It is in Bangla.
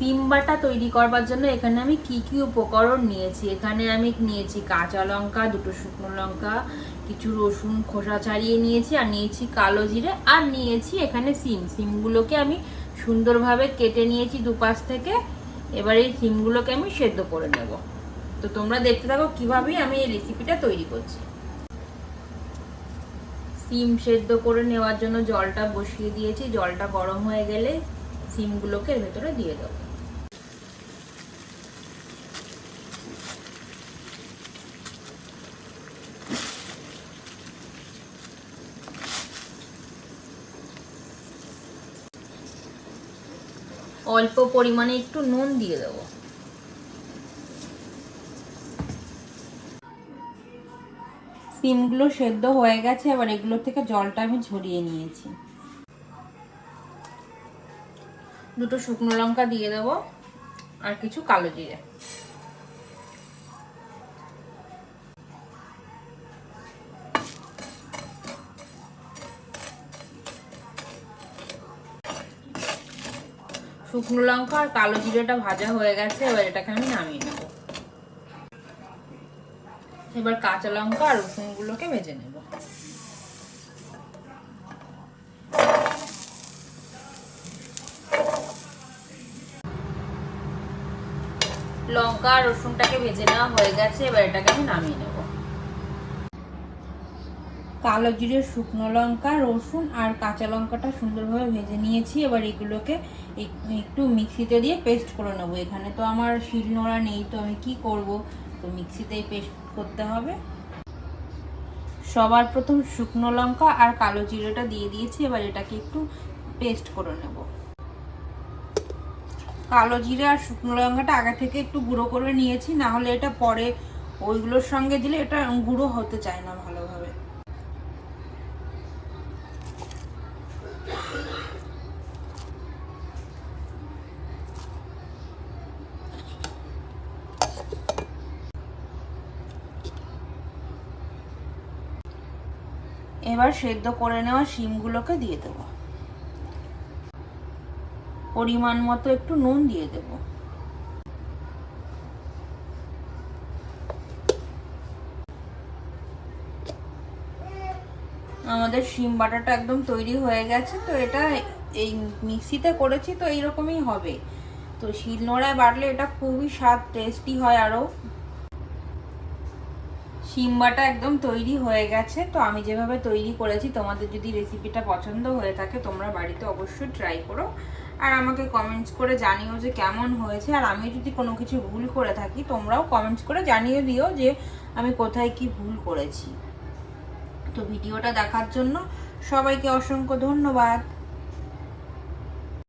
সিম বাটা তৈরি করবার জন্য এখানে আমি কি কি উপকরণ নিয়েছি, এখানে আমি নিয়েছি কাঁচা লঙ্কা, দুটো শুকনো লঙ্কা, কিছু রসুন খোসা ছাড়িয়ে নিয়েছি, আর নিয়েছি কালো জিরে, আর নিয়েছি এখানে সিমগুলোকে আমি সুন্দরভাবে কেটে নিয়েছি দুপাশ থেকে। এবার এই সিমগুলোকে আমি সেদ্ধ করে নেব। তো তোমরা দেখতে থাকো কিভাবে আমি এই রেসিপিটা তৈরি করছি। সিম সেদ্ধ করে নেওয়ার জন্য জলটা বসিয়ে দিয়েছি। জলটা গরম হয়ে গেলে সিমগুলোকে এর ভেতরে দিয়ে দেবো। অল্প পরিমাণে একটু নুন দিয়ে দেবো। সিমগুলো সেদ্ধ হয়ে গেছে, এবার এগুলো থেকে জলটা আমি ঝরিয়ে নিয়েছি। দুটো শুকনো লঙ্কা দিয়ে দেবো আর কিছু কালো জিরে। শুকনো লঙ্কা আর কালো জিরেটা ভাজা হয়ে গেছে, এবার এটাকে আমি নামিয়ে নেব। এবার কাঁচা লঙ্কা আর রসুনগুলোকে ভেজে নেব। লঙ্কা আর রসুনটাকে ভেজে নেওয়া হয়ে গেছে, এবার এটাকে আমি নামিয়ে নেব। কালো জিরে, শুকনো লঙ্কা, রসুন আর কাঁচা লঙ্কাটা সুন্দরভাবে ভেজে নিয়েছি। এবার এগুলোকে একটু মিক্সিতে দিয়ে পেস্ট করে নেবো। এখানে তো আমার শিলনোড়া নেই, তো আমি কি করব, তো মিক্সিতেই পেস্ট করতে হবে। সবার প্রথম শুকনো লঙ্কা আর কালো জিরেটা দিয়ে দিয়েছি, এবার এটাকে একটু পেস্ট করে নেব। কালো জিরে আর শুকনো লঙ্কাটা আগে থেকে একটু গুঁড়ো করে নিয়েছি, না হলে এটা পরে ওইগুলোর সঙ্গে দিলে এটা গুঁড়ো হতে চায় না ভালোভাবে। এবার সেদ্ধ করে নেওয়া শিমগুলোকে দিয়ে দেব। পরিমাণ মতো একটু নুন দিয়ে দেব। আমাদের শিম বাটাটা একদম তৈরি হয়ে গেছে। তো এটা এই মিক্সিতে করেছি তো এইরকমই হবে, তো শিলনোড়ায় বাটলে এটা খুবই স্বাদ টেস্টি হয়। আরও শিম বাটা একদম তৈরি হয়ে গেছে। তো আমি যেভাবে তৈরি করেছি, তোমাদের যদি রেসিপিটা পছন্দ হয়ে থাকে তোমরা বাড়িতে অবশ্যই ট্রাই করো, আর আমাকে কমেন্টস করে জানিও যে কেমন হয়েছে। আর আমি যদি কোনো কিছু ভুল করে থাকি তোমরাও কমেন্টস করে জানিয়ে দিও যে আমি কোথায় কি ভুল করেছি। তো ভিডিওটা দেখার জন্য সবাইকে অসংখ্য ধন্যবাদ।